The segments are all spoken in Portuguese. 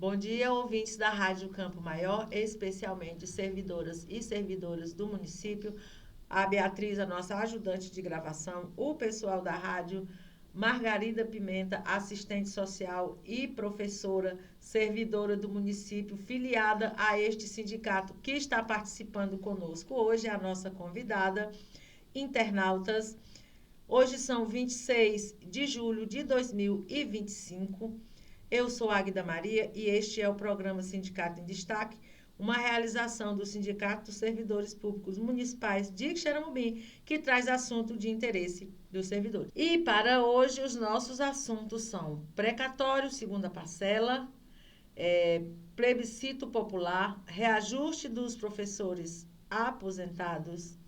Bom dia, ouvintes da Rádio Campo Maior, especialmente servidoras e servidores do município, a Beatriz, a nossa ajudante de gravação, o pessoal da rádio, Margarida Pimenta, assistente social e professora, servidora do município, filiada a este sindicato que está participando conosco hoje, a nossa convidada, internautas. Hoje são 26 de julho de 2025. Eu sou Águida Maria e este é o programa Sindicato em Destaque, uma realização do Sindicato dos Servidores Públicos Municipais de Xeramobim, que traz assunto de interesse dos servidores. E para hoje os nossos assuntos são precatório, segunda parcela, plebiscito popular, reajuste dos professores aposentados,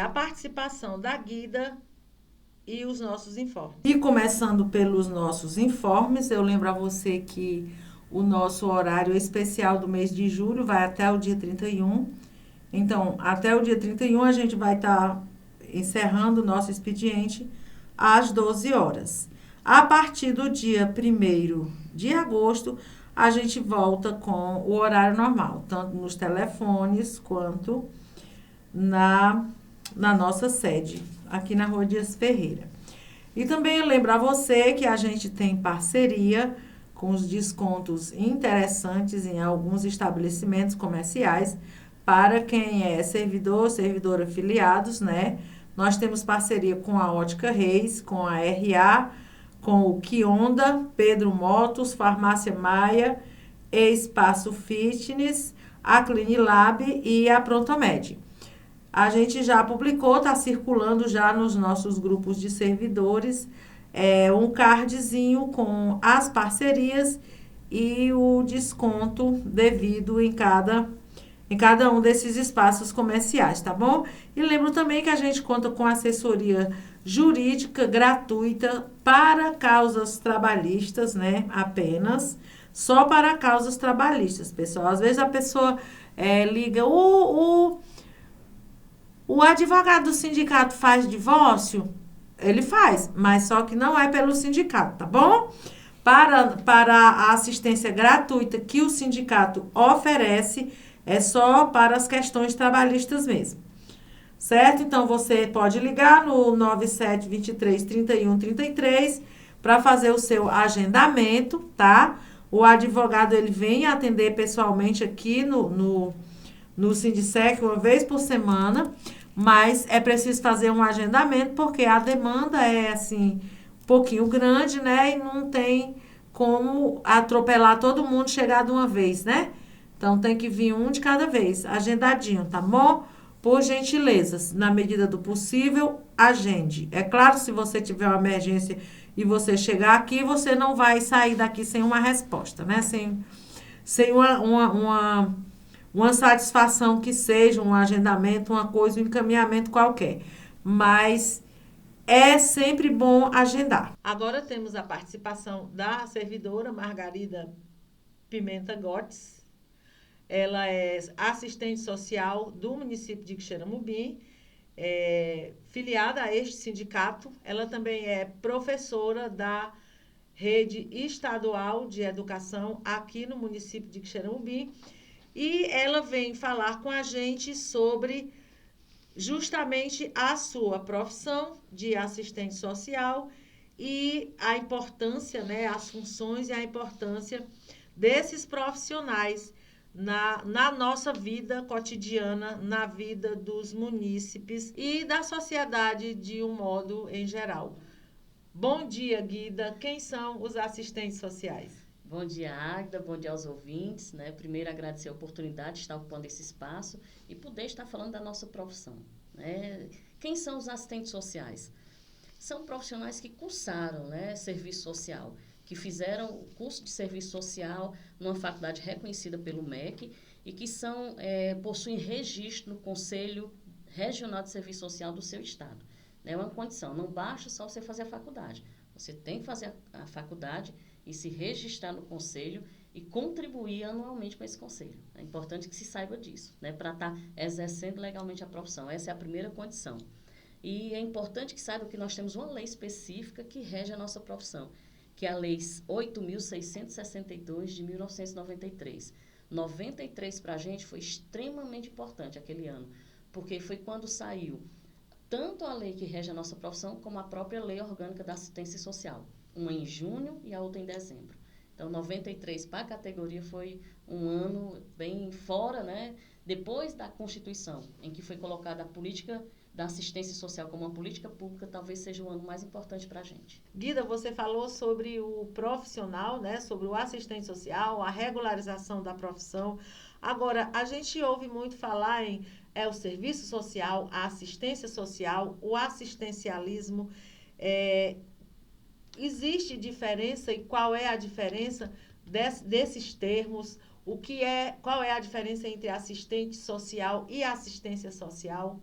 a participação da Guida e os nossos informes. E começando pelos nossos informes, eu lembro a você que o nosso horário especial do mês de julho vai até o dia 31. Então, até o dia 31 a gente vai estar encerrando o nosso expediente às 12 horas. A partir do dia 1º de agosto, a gente volta com o horário normal, tanto nos telefones quanto na nossa sede, aqui na Rua Dias Ferreira. E também eu lembro a você que a gente tem parceria com os descontos interessantes em alguns estabelecimentos comerciais para quem é servidor, servidora afiliados, né? Nós temos parceria com a Ótica Reis, com a RA, com o Kionda, Pedro Motos, Farmácia Maia, Espaço Fitness, a Clinilab e a Prontomed. A gente já publicou, está circulando já nos nossos grupos de servidores, um cardzinho com as parcerias e o desconto devido em cada um desses espaços comerciais, tá bom? E lembro também que a gente conta com assessoria jurídica gratuita para causas trabalhistas, né? Apenas, só para causas trabalhistas, pessoal. Às vezes a pessoa liga, o advogado do sindicato faz divórcio? Ele faz, mas só que não é pelo sindicato, tá bom? Para a assistência gratuita que o sindicato oferece, é só para as questões trabalhistas mesmo. Certo? Então, você pode ligar no 9723-3133 para fazer o seu agendamento, tá? O advogado, ele vem atender pessoalmente aqui no Sindicec uma vez por semana, mas é preciso fazer um agendamento porque a demanda é, assim, um pouquinho grande, né? E não tem como atropelar todo mundo, chegar de uma vez, né? Então, tem que vir um de cada vez, agendadinho, tá bom? Por gentileza, na medida do possível, agende. É claro, se você tiver uma emergência e você chegar aqui, você não vai sair daqui sem uma resposta, né? Sem uma satisfação que seja, um agendamento, uma coisa, um encaminhamento qualquer. Mas é sempre bom agendar. Agora temos a participação da servidora Margarida Pimenta Gotes. Ela é assistente social do município de Xeramobim, filiada a este sindicato. Ela também é professora da rede estadual de educação aqui no município de Xeramobim. E ela vem falar com a gente sobre justamente a sua profissão de assistente social e a importância, né, as funções e a importância desses profissionais na nossa vida cotidiana, na vida dos munícipes e da sociedade de um modo em geral. Bom dia, Guida. Quem são os assistentes sociais? Bom dia, Águida. Bom dia aos ouvintes, né? Primeiro, agradecer a oportunidade de estar ocupando esse espaço e poder estar falando da nossa profissão, né? Quem são os assistentes sociais? São profissionais que cursaram, né, serviço social, que fizeram o curso de serviço social numa faculdade reconhecida pelo MEC e que possuem registro no Conselho Regional de Serviço Social do seu estado. É uma condição, não basta só você fazer a faculdade. Você tem que fazer a faculdade e se registrar no conselho e contribuir anualmente com esse conselho. É importante que se saiba disso, né, para estar exercendo legalmente a profissão. Essa é a primeira condição. E é importante que saiba que nós temos uma lei específica que rege a nossa profissão, que é a Lei 8.662 de 1993. 93 para a gente foi extremamente importante aquele ano, porque foi quando saiu tanto a lei que rege a nossa profissão, como a própria Lei Orgânica da Assistência Social. Uma em junho e a outra em dezembro. Então, 93 para a categoria foi um ano bem fora, né? Depois da Constituição, em que foi colocada a política da assistência social como uma política pública, talvez seja o ano mais importante para a gente. Guida, você falou sobre o profissional, né? Sobre o assistente social, a regularização da profissão. Agora, a gente ouve muito falar em o serviço social, a assistência social, o assistencialismo. Existe diferença e qual é a diferença desses termos? Qual é a diferença entre assistente social e assistência social?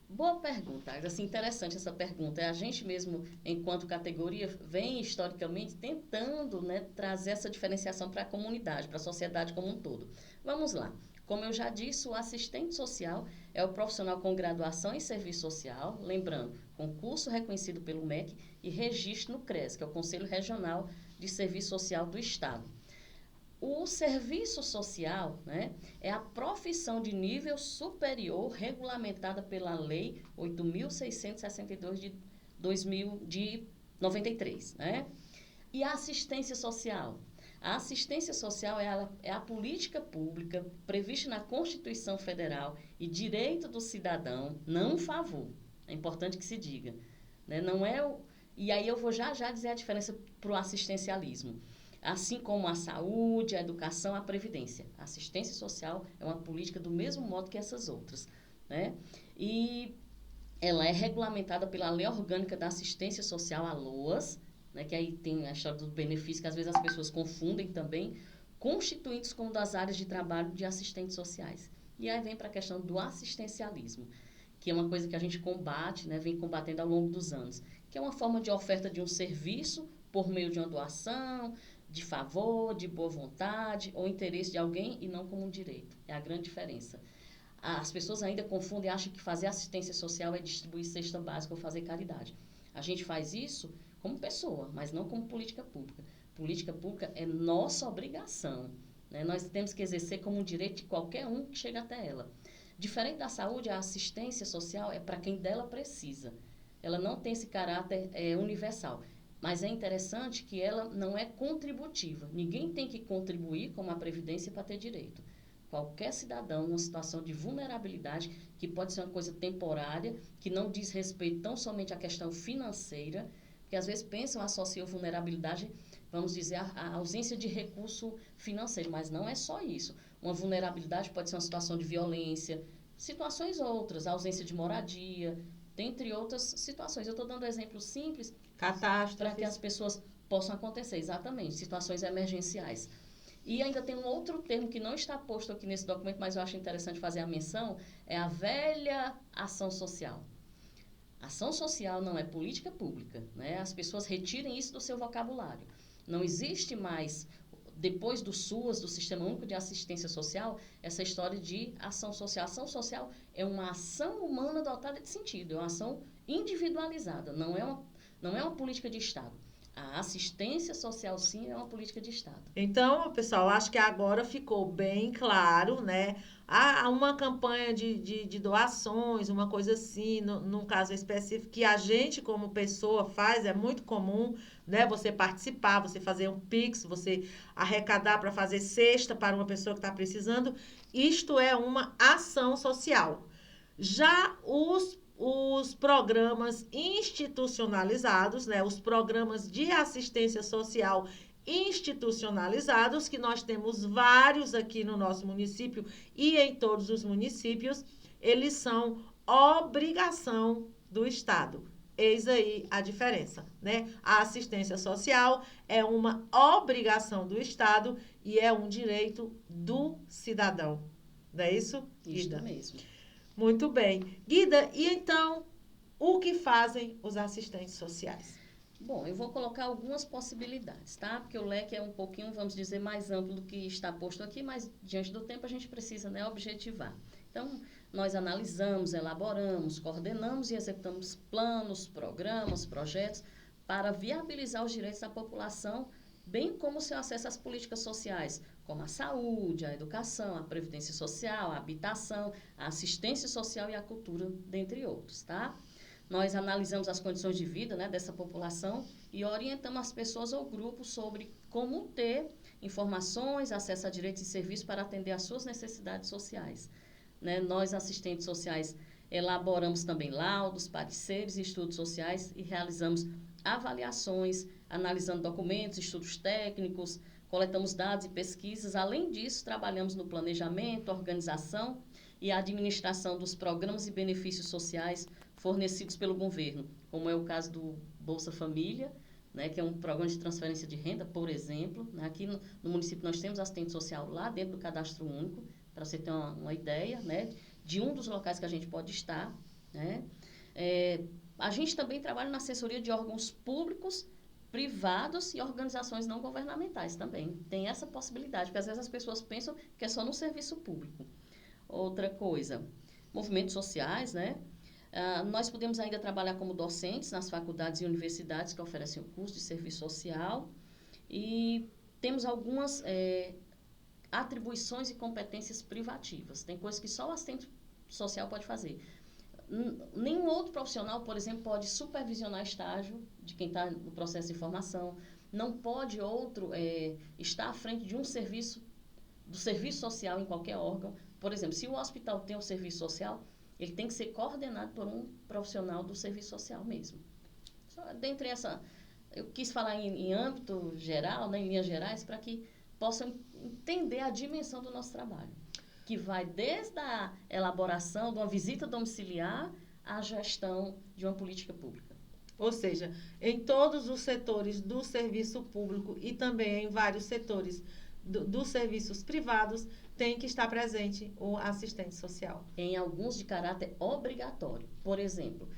Boa pergunta, assim, interessante essa pergunta. A gente mesmo, enquanto categoria, vem historicamente tentando, né, trazer essa diferenciação para a comunidade, para a sociedade como um todo. Vamos lá. Como eu já disse, o assistente social é o profissional com graduação em serviço social, lembrando, concurso reconhecido pelo MEC e registro no CRES, que é o Conselho Regional de Serviço Social do Estado. O serviço social, né, é a profissão de nível superior regulamentada pela Lei 8.662 de 93, né? E a assistência social? A assistência social é a política pública prevista na Constituição Federal e direito do cidadão, não um favor. É importante que se diga, né? Não é o... E aí eu vou já dizer a diferença para o assistencialismo. Assim como a saúde, a educação, a previdência. A assistência social é uma política do mesmo modo que essas outras, né? E ela é regulamentada pela Lei Orgânica da Assistência Social, a LOAS, né? Que aí tem a história do benefício, que às vezes as pessoas confundem também, constituídos como das áreas de trabalho de assistentes sociais. E aí vem para a questão do assistencialismo, que é uma coisa que a gente combate, né? Vem combatendo ao longo dos anos, que é uma forma de oferta de um serviço por meio de uma doação, de favor, de boa vontade ou interesse de alguém e não como um direito. É a grande diferença. As pessoas ainda confundem e acham que fazer assistência social é distribuir cesta básica ou fazer caridade. A gente faz isso como pessoa, mas não como política pública. Política pública é nossa obrigação, né? Nós temos que exercer como um direito de qualquer um que chega até ela. Diferente da saúde, a assistência social é para quem dela precisa. Ela não tem esse caráter universal. Mas é interessante que ela não é contributiva. Ninguém tem que contribuir com a Previdência para ter direito. Qualquer cidadão numa situação de vulnerabilidade, que pode ser uma coisa temporária, que não diz respeito tão somente à questão financeira, porque às vezes pensam, associam vulnerabilidade, vamos dizer, a ausência de recurso financeiro, mas não é só isso. Uma vulnerabilidade pode ser uma situação de violência, situações outras, ausência de moradia, dentre outras situações. Eu estou dando exemplos simples para que as pessoas possam acontecer, exatamente, situações emergenciais. E ainda tem um outro termo que não está posto aqui nesse documento, mas eu acho interessante fazer a menção, é a velha ação social. Ação social não é política pública, né? As pessoas retirem isso do seu vocabulário. Não existe mais, depois do SUAS, do Sistema Único de Assistência Social, essa história de ação social. Ação social é uma ação humana dotada de sentido, é uma ação individualizada, não é uma política de Estado. A assistência social, sim, é uma política de Estado. Então, pessoal, acho que agora ficou bem claro, né? Há uma campanha de doações, uma coisa assim, num caso específico, que a gente, como pessoa, faz, é muito comum, né? Você participar, você fazer um Pix, você arrecadar para fazer cesta para uma pessoa que está precisando. Isto é uma ação social. Já os programas institucionalizados, né, os programas de assistência social institucionalizados, que nós temos vários aqui no nosso município e em todos os municípios, eles são obrigação do Estado. Eis aí a diferença, né? A assistência social é uma obrigação do Estado e é um direito do cidadão. Não é isso, Guida? Isso mesmo. Muito bem. Guida, e então, o que fazem os assistentes sociais? Bom, eu vou colocar algumas possibilidades, tá? Porque o leque é um pouquinho, vamos dizer, mais amplo do que está posto aqui, mas diante do tempo a gente precisa, né, objetivar. Então, nós analisamos, elaboramos, coordenamos e executamos planos, programas, projetos para viabilizar os direitos da população, bem como o seu acesso às políticas sociais, como a saúde, a educação, a previdência social, a habitação, a assistência social e a cultura, dentre outros, tá? Nós analisamos as condições de vida, né, dessa população e orientamos as pessoas ou grupos sobre como ter informações, acesso a direitos e serviços para atender às suas necessidades sociais. Né? Nós, assistentes sociais, elaboramos também laudos, pareceres e estudos sociais e realizamos avaliações, analisando documentos, estudos técnicos, coletamos dados e pesquisas. Além disso, trabalhamos no planejamento, organização e administração dos programas e benefícios sociais fornecidos pelo governo, como é o caso do Bolsa Família, né, que é um programa de transferência de renda, por exemplo. Aqui no município nós temos assistente social lá dentro do Cadastro Único, para você ter uma ideia, né, de um dos locais que a gente pode estar. Né. A gente também trabalha na assessoria de órgãos públicos, privados e organizações não governamentais também. Tem essa possibilidade, porque às vezes as pessoas pensam que é só no serviço público. Outra coisa, movimentos sociais, né? Nós podemos ainda trabalhar como docentes nas faculdades e universidades que oferecem o curso de serviço social e temos algumas atribuições e competências privativas. Tem coisas que só o assistente social pode fazer. Nenhum outro profissional, por exemplo, pode supervisionar estágio de quem está no processo de formação. Não pode outro estar à frente de um serviço, do serviço social em qualquer órgão. Por exemplo, se o hospital tem um serviço social, ele tem que ser coordenado por um profissional do serviço social mesmo. Dentre essa, eu quis falar em âmbito geral, né, em linhas gerais, para que possam entender a dimensão do nosso trabalho, que vai desde a elaboração de uma visita domiciliar à gestão de uma política pública. Ou seja, em todos os setores do serviço público e também em vários setores dos serviços privados, tem que estar presente o assistente social. Em alguns de caráter obrigatório. Por exemplo,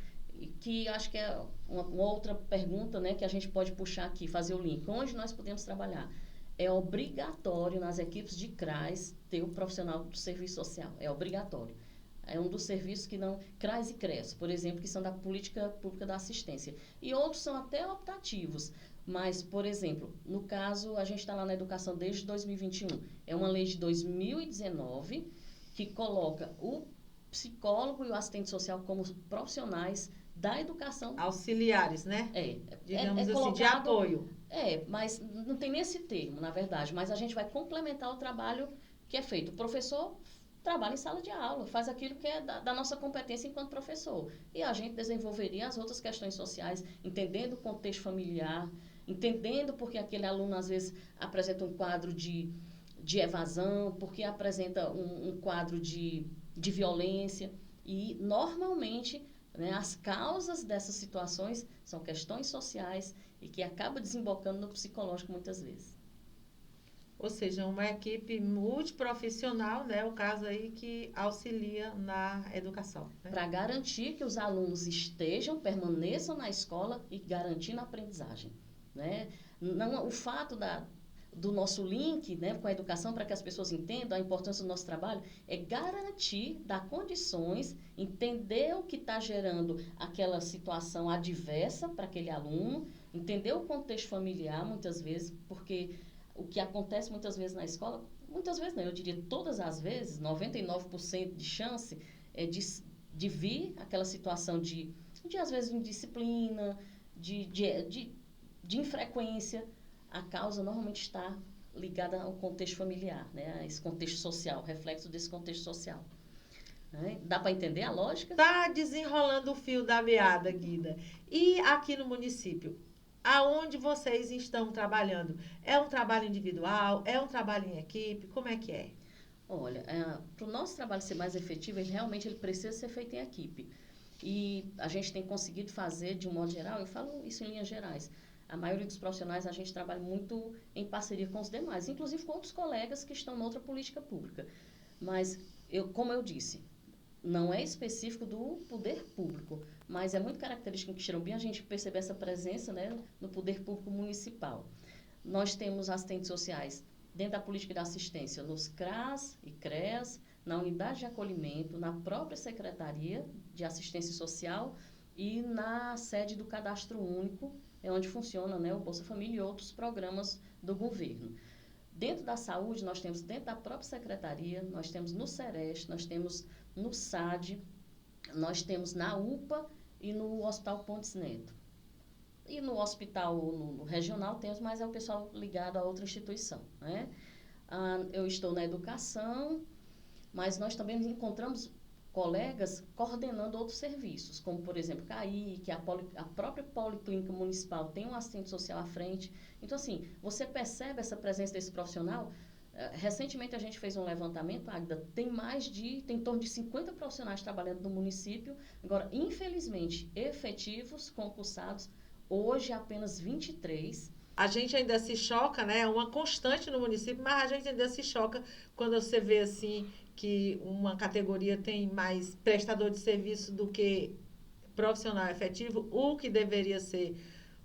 que acho que é uma outra pergunta, né, que a gente pode puxar aqui, fazer o link. Onde nós podemos trabalhar? É obrigatório nas equipes de CRAS ter um profissional do serviço social. É obrigatório. É um dos serviços que não... CRAS e CRES, por exemplo, que são da política pública da assistência. E outros são até optativos. Mas, por exemplo, no caso, a gente está lá na educação desde 2021. É uma lei de 2019 que coloca o psicólogo e o assistente social como profissionais da educação. Auxiliares, né? Digamos assim, colocado, de apoio. Mas não tem nem esse termo, na verdade. Mas a gente vai complementar o trabalho que é feito. O professor trabalha em sala de aula, faz aquilo que é da nossa competência enquanto professor. E a gente desenvolveria as outras questões sociais, entendendo o contexto familiar, entendendo porque aquele aluno, às vezes, apresenta um quadro de evasão, porque apresenta um quadro de violência. E, normalmente, né, as causas dessas situações são questões sociais e que acabam desembocando no psicológico muitas vezes. Ou seja, uma equipe multiprofissional, né, o caso aí que auxilia na educação. Né? Para garantir que os alunos permaneçam na escola e garantindo a aprendizagem. Né? Não, o fato do nosso link, né, com a educação, para que as pessoas entendam a importância do nosso trabalho, é garantir, dar condições, entender o que está gerando aquela situação adversa para aquele aluno, entender o contexto familiar, muitas vezes, porque o que acontece muitas vezes na escola, muitas vezes não, eu diria todas as vezes, 99% de chance é de vir aquela situação de às vezes, indisciplina, de infrequência. A causa normalmente está ligada ao contexto familiar, né? A esse contexto social, reflexo desse contexto social. Né? Dá para entender a lógica? Está desenrolando o fio da meada, Guida. E aqui no município, aonde vocês estão trabalhando? É um trabalho individual? É um trabalho em equipe? Como é que é? Olha, para o nosso trabalho ser mais efetivo, ele precisa ser feito em equipe. E a gente tem conseguido fazer, de um modo geral, eu falo isso em linhas gerais, a maioria dos profissionais a gente trabalha muito em parceria com os demais, inclusive com outros colegas que estão em outra política pública. Mas, como eu disse, não é específico do poder público, mas é muito característico que Quirumbim a gente perceber essa presença, né, no poder público municipal. Nós temos assistentes sociais dentro da política da assistência, nos CRAS e CREAS, na unidade de acolhimento, na própria Secretaria de Assistência Social e na sede do Cadastro Único, é onde funciona, né, o Bolsa Família e outros programas do governo. Dentro da saúde, nós temos dentro da própria secretaria, nós temos no Sereste, nós temos no SAD, nós temos na UPA e no Hospital Pontes Neto. E no hospital no regional temos, mas é o pessoal ligado a outra instituição, né? Eu estou na educação, mas nós também encontramos colegas coordenando outros serviços, como, por exemplo, CAI, que a própria Policlínica Municipal tem um assistente social à frente. Então, assim, você percebe essa presença desse profissional. Recentemente, a gente fez um levantamento, Águida, tem em torno de 50 profissionais trabalhando no município. Agora, infelizmente, efetivos, concursados, hoje apenas 23. A gente ainda se choca, né? É uma constante no município, mas a gente ainda se choca quando você vê, assim, que uma categoria tem mais prestador de serviço do que profissional efetivo, o que deveria ser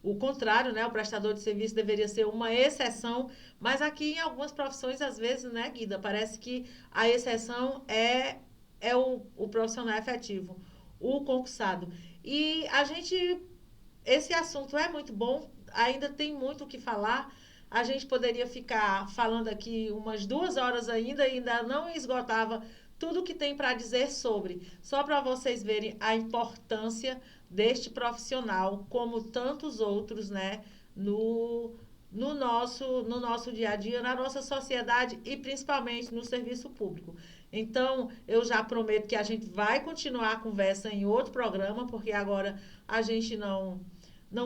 o contrário, né? O prestador de serviço deveria ser uma exceção, mas aqui em algumas profissões, às vezes, né, Guida, parece que a exceção é o profissional efetivo, o concursado. E esse assunto é muito bom, ainda tem muito o que falar. A gente poderia ficar falando aqui umas 2 horas ainda não esgotava tudo que tem para dizer sobre. Só para vocês verem a importância deste profissional, como tantos outros, né, no nosso dia a dia, na nossa sociedade e principalmente no serviço público. Então, eu já prometo que a gente vai continuar a conversa em outro programa, porque agora a gente não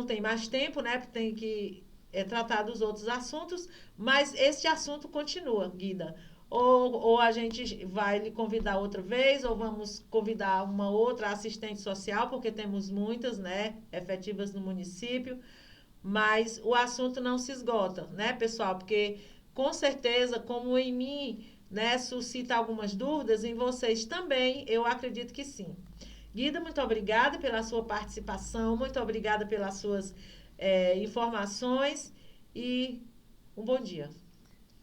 tem mais tempo, né, porque tem que tratar dos outros assuntos, mas este assunto continua, Guida. Ou a gente vai lhe convidar outra vez, ou vamos convidar uma outra assistente social, porque temos muitas, né, efetivas no município, mas o assunto não se esgota, né, pessoal? Porque, com certeza, como em mim, né, suscita algumas dúvidas, em vocês também, eu acredito que sim. Guida, muito obrigada pela sua participação, muito obrigada pelas suas informações e um bom dia.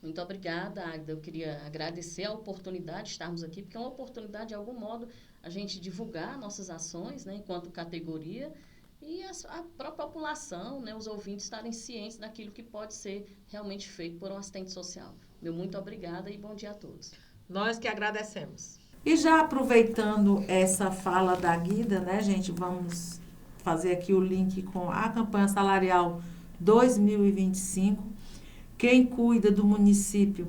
Muito obrigada, Águida. Eu queria agradecer a oportunidade de estarmos aqui, porque é uma oportunidade, de algum modo, a gente divulgar nossas ações, né, enquanto categoria, e a própria população, né, os ouvintes estarem cientes daquilo que pode ser realmente feito por um assistente social. Meu muito obrigada e bom dia a todos. Nós que agradecemos. E já aproveitando essa fala da Guida, né, gente, vamos fazer aqui o link com a campanha salarial 2025. Quem cuida do município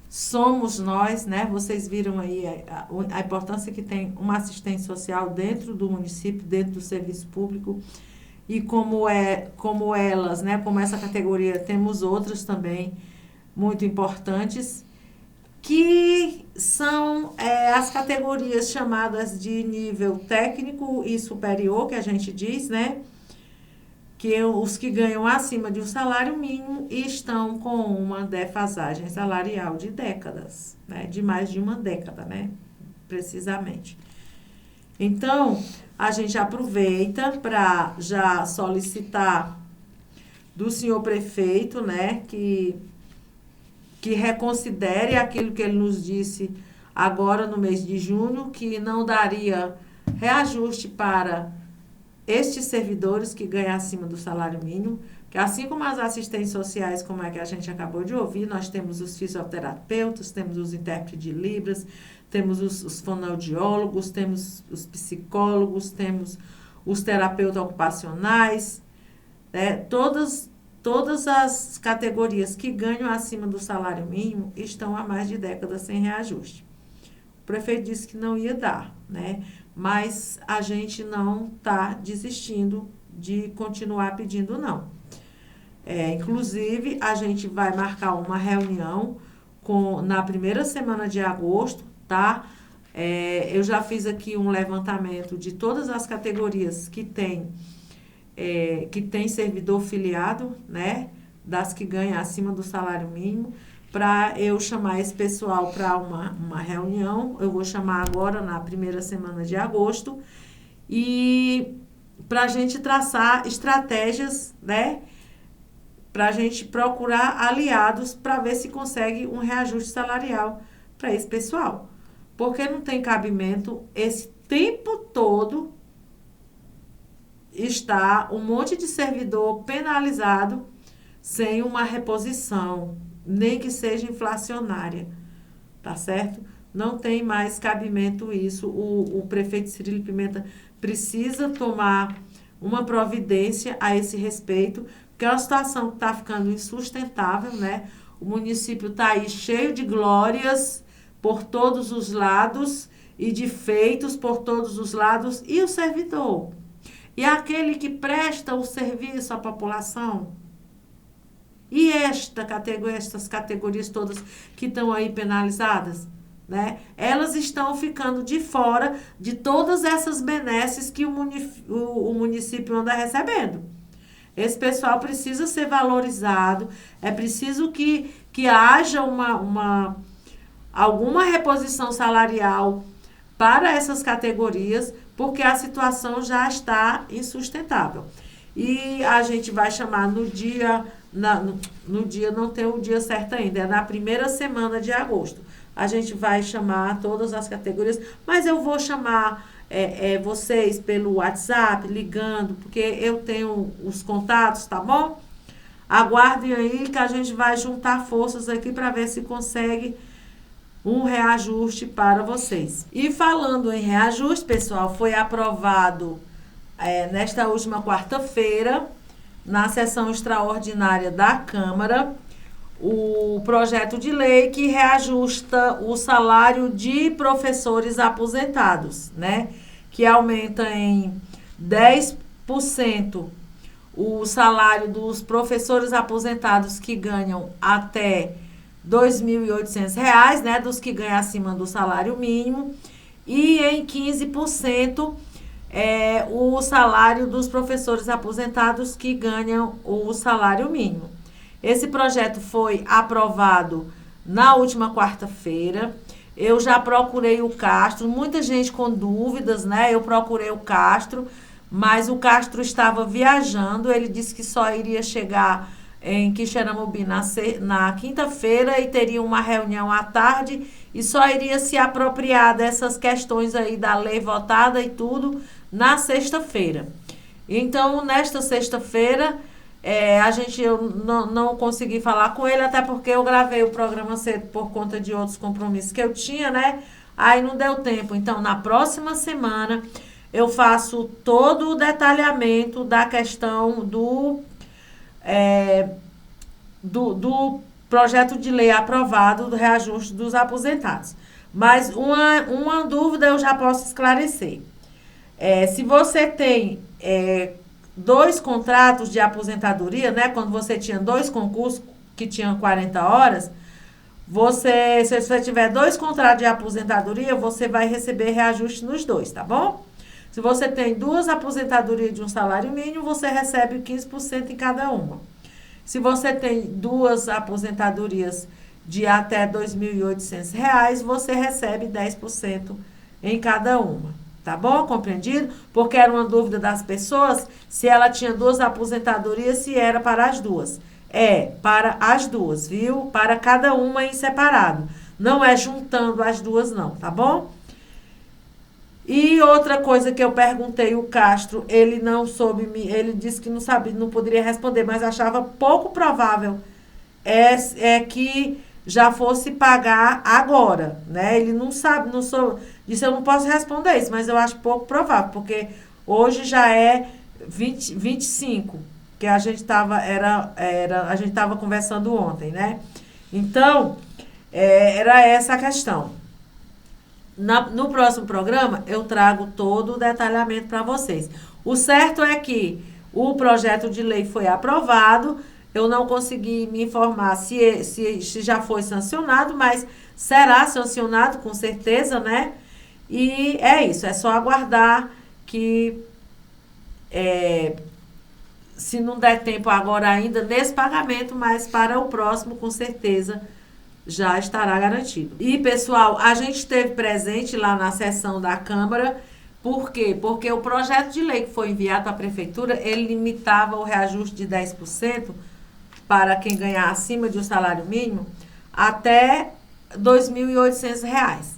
somos nós, né? Vocês viram aí a importância que tem uma assistente social dentro do município, dentro do serviço público. E como elas, né? Como essa categoria, temos outras também muito importantes, que são as categorias chamadas de nível técnico e superior, que a gente diz, né? Que os que ganham acima de um salário mínimo estão com uma defasagem salarial de décadas, né? De mais de uma década, né? Precisamente. Então, a gente aproveita para já solicitar do senhor prefeito, né? Que reconsidere aquilo que ele nos disse agora no mês de junho, que não daria reajuste para estes servidores que ganham acima do salário mínimo, que assim como as assistentes sociais, como é que a gente acabou de ouvir, nós temos os fisioterapeutas, temos os intérpretes de Libras, temos os fonoaudiólogos, temos os psicólogos, temos os terapeutas ocupacionais, né? Todas as categorias que ganham acima do salário mínimo estão há mais de décadas sem reajuste. O prefeito disse que não ia dar, né? Mas a gente não está desistindo de continuar pedindo, não. Inclusive, a gente vai marcar uma reunião na primeira semana de agosto, tá? Eu já fiz aqui um levantamento de todas as categorias que tem servidor filiado, né? Das que ganham acima do salário mínimo, para eu chamar esse pessoal para uma reunião. Eu vou chamar agora na primeira semana de agosto, e para a gente traçar estratégias, né? Para a gente procurar aliados para ver se consegue um reajuste salarial para esse pessoal. Porque não tem cabimento esse tempo todo está um monte de servidor penalizado sem uma reposição, nem que seja inflacionária, tá certo? Não tem mais cabimento isso. O prefeito Cirilo Pimenta precisa tomar uma providência a esse respeito, porque é uma situação que está ficando insustentável, né? O município está aí cheio de glórias por todos os lados e de feitos por todos os lados. E o servidor? E aquele que presta o serviço à população? E estas categorias todas que estão aí penalizadas, né? Elas estão ficando de fora de todas essas benesses que o município anda recebendo. Esse pessoal precisa ser valorizado, é preciso que haja alguma reposição salarial para essas categorias, porque a situação já está insustentável. E a gente vai chamar no dia, não tem o dia certo ainda, é na primeira semana de agosto. A gente vai chamar todas as categorias, mas eu vou chamar vocês pelo WhatsApp, ligando, porque eu tenho os contatos, tá bom? Aguardem aí que a gente vai juntar forças aqui para ver se consegue um reajuste para vocês. E falando em reajuste, pessoal, foi aprovado nesta última quarta-feira, na sessão extraordinária da Câmara, o projeto de lei que reajusta o salário de professores aposentados, né? Que aumenta em 10% o salário dos professores aposentados que ganham até R$ 2.800, né? Dos que ganham acima do salário mínimo. E em 15% o salário dos professores aposentados que ganham o salário mínimo. Esse projeto foi aprovado na última quarta-feira. Eu já procurei o Castro, muita gente com dúvidas, né? Eu procurei o Castro, mas o Castro estava viajando. Ele disse que só iria chegar em Quixeramobim na quinta-feira e teria uma reunião à tarde e só iria se apropriar dessas questões aí da lei votada e tudo na sexta-feira. Então, nesta sexta-feira, eu não consegui falar com ele, até porque eu gravei o programa cedo por conta de outros compromissos que eu tinha, né? Aí não deu tempo. Então, na próxima semana, eu faço todo o detalhamento da questão do projeto de lei aprovado do reajuste dos aposentados. Mas uma dúvida eu já posso esclarecer. Se você tem 2 contratos de aposentadoria, né? Quando você tinha 2 concursos que tinham 40 horas, se você tiver 2 contratos de aposentadoria, você vai receber reajuste nos 2, tá bom? Se você tem 2 aposentadorias de um salário mínimo, você recebe 15% em cada uma. Se você tem 2 aposentadorias de até R$ 2.800, você recebe 10% em cada uma. Tá bom? Compreendido? Porque era uma dúvida das pessoas se ela tinha 2 aposentadorias, se era para as 2. Para as 2, viu? Para cada uma em separado. Não é juntando as 2, não, tá bom? E outra coisa que eu perguntei, o Castro, ele não soube, ele disse que não sabia, não poderia responder, mas achava pouco provável que já fosse pagar agora, né? Ele não sabe, disse, eu não posso responder isso, mas eu acho pouco provável, porque hoje já é 25, que a gente estava conversando ontem, né? Então, era essa a questão. No próximo programa, eu trago todo o detalhamento para vocês. O certo é que o projeto de lei foi aprovado. Eu não consegui me informar se já foi sancionado, mas será sancionado com certeza, né? E é isso, é só aguardar que, se não der tempo agora ainda nesse pagamento, mas para o próximo, com certeza, já estará garantido. E, pessoal, a gente esteve presente lá na sessão da Câmara. Por quê? Porque o projeto de lei que foi enviado para a Prefeitura, ele limitava o reajuste de 10% para quem ganhar acima de um salário mínimo até R$ 2.800.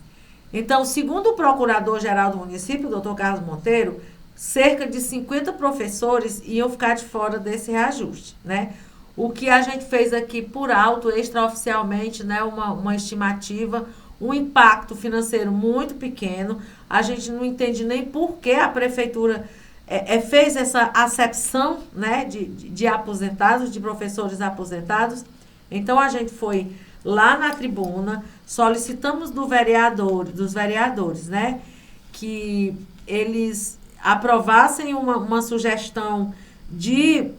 Então, segundo o Procurador-Geral do município, doutor Carlos Monteiro, cerca de 50 professores iam ficar de fora desse reajuste, né? O que a gente fez aqui por alto, extraoficialmente, né, uma estimativa, um impacto financeiro muito pequeno. A gente não entende nem por que a prefeitura fez essa acepção, né, de aposentados, de professores aposentados. Então, a gente foi lá na tribuna, solicitamos dos vereadores, né, que eles aprovassem uma sugestão de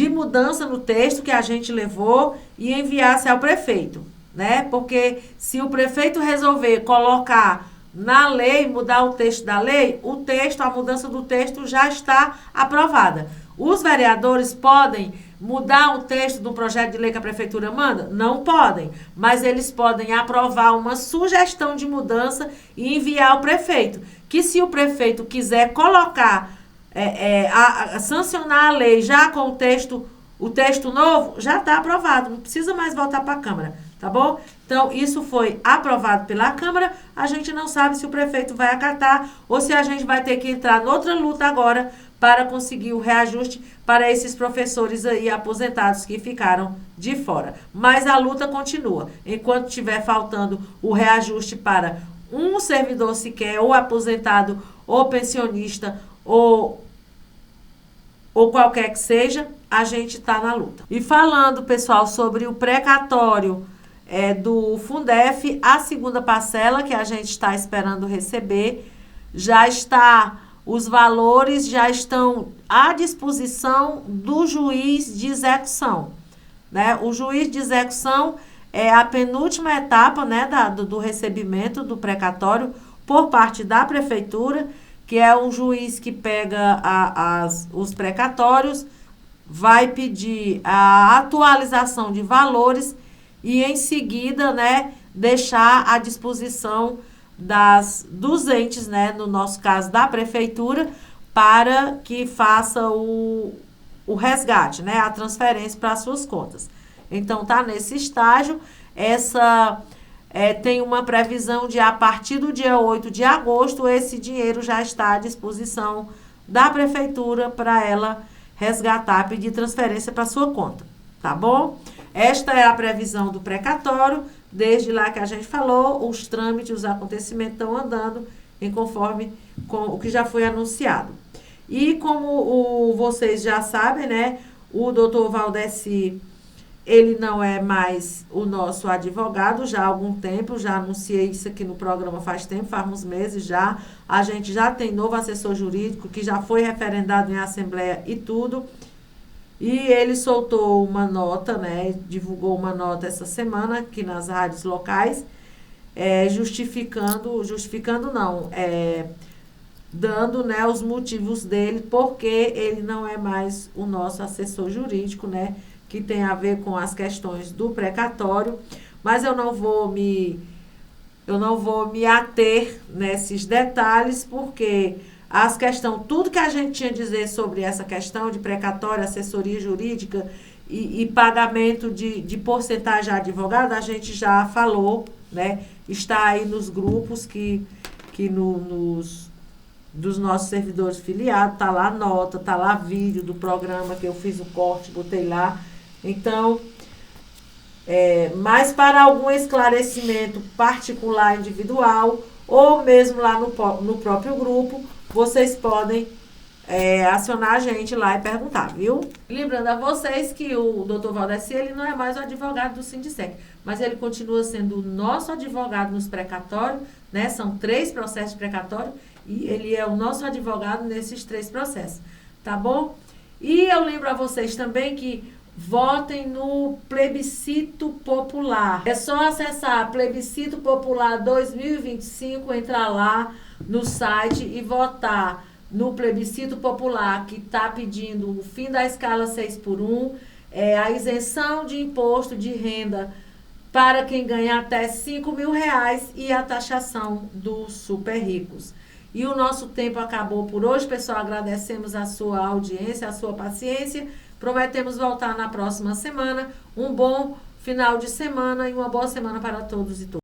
mudança no texto que a gente levou e enviasse ao prefeito, né? Porque se o prefeito resolver colocar na lei, mudar o texto da lei, a mudança do texto já está aprovada. Os vereadores podem mudar o texto do projeto de lei que a prefeitura manda? Não podem, mas eles podem aprovar uma sugestão de mudança e enviar ao prefeito. Que se o prefeito quiser colocar, sancionar a lei já com o texto novo, já está aprovado, não precisa mais voltar para a Câmara, tá bom? Então, isso foi aprovado pela Câmara, a gente não sabe se o prefeito vai acatar ou se a gente vai ter que entrar noutra luta agora para conseguir o reajuste para esses professores aí aposentados que ficaram de fora. Mas a luta continua. Enquanto estiver faltando o reajuste para um servidor sequer, ou aposentado, ou pensionista, ou qualquer que seja, a gente está na luta. E falando, pessoal, sobre o precatório do Fundef, a segunda parcela que a gente está esperando receber, os valores já estão à disposição do juiz de execução, né? O juiz de execução é a penúltima etapa, né, do recebimento do precatório por parte da prefeitura, que é um juiz que pega os precatórios, vai pedir a atualização de valores e, em seguida, né, deixar à disposição dos entes, né, no nosso caso da prefeitura, para que faça o resgate, né, a transferência para as suas contas. Então, está nesse estágio. Tem uma previsão de, a partir do dia 8 de agosto, esse dinheiro já está à disposição da prefeitura para ela resgatar, pedir transferência para sua conta, tá bom? Esta é a previsão do precatório. Desde lá que a gente falou, os trâmites, os acontecimentos estão andando conforme com o que já foi anunciado. E como vocês já sabem, né, o doutor Valdeci, ele não é mais o nosso advogado já há algum tempo, já anunciei isso aqui no programa faz tempo, faz uns meses já. A gente já tem novo assessor jurídico que já foi referendado em assembleia e tudo. E ele soltou uma nota, né, divulgou uma nota essa semana aqui nas rádios locais, dando, né, os motivos dele, porque ele não é mais o nosso assessor jurídico, né, que tem a ver com as questões do precatório, mas eu não vou me ater nesses detalhes, porque tudo que a gente tinha a dizer sobre essa questão de precatório, assessoria jurídica e pagamento de porcentagem a advogado, a gente já falou, né? Está aí nos grupos dos nossos servidores filiados, tá lá nota, tá lá vídeo do programa que eu fiz o corte, botei lá. Então, mas para algum esclarecimento particular, individual, ou mesmo lá no próprio grupo, vocês podem acionar a gente lá e perguntar, viu? Lembrando a vocês que o doutor Valdeci, ele não é mais o advogado do Sindicec, mas ele continua sendo o nosso advogado nos precatórios, né? São 3 processos de precatório e ele é o nosso advogado nesses 3 processos, tá bom? E eu lembro a vocês também que votem no Plebiscito Popular. É só acessar Plebiscito Popular 2025, entrar lá no site e votar no Plebiscito Popular, que está pedindo o fim da escala 6x1, a isenção de imposto de renda para quem ganha até R$5.000 e a taxação dos super ricos. E o nosso tempo acabou por hoje, pessoal. Agradecemos a sua audiência, a sua paciência. Prometemos voltar na próxima semana. Um bom final de semana e uma boa semana para todos e todas.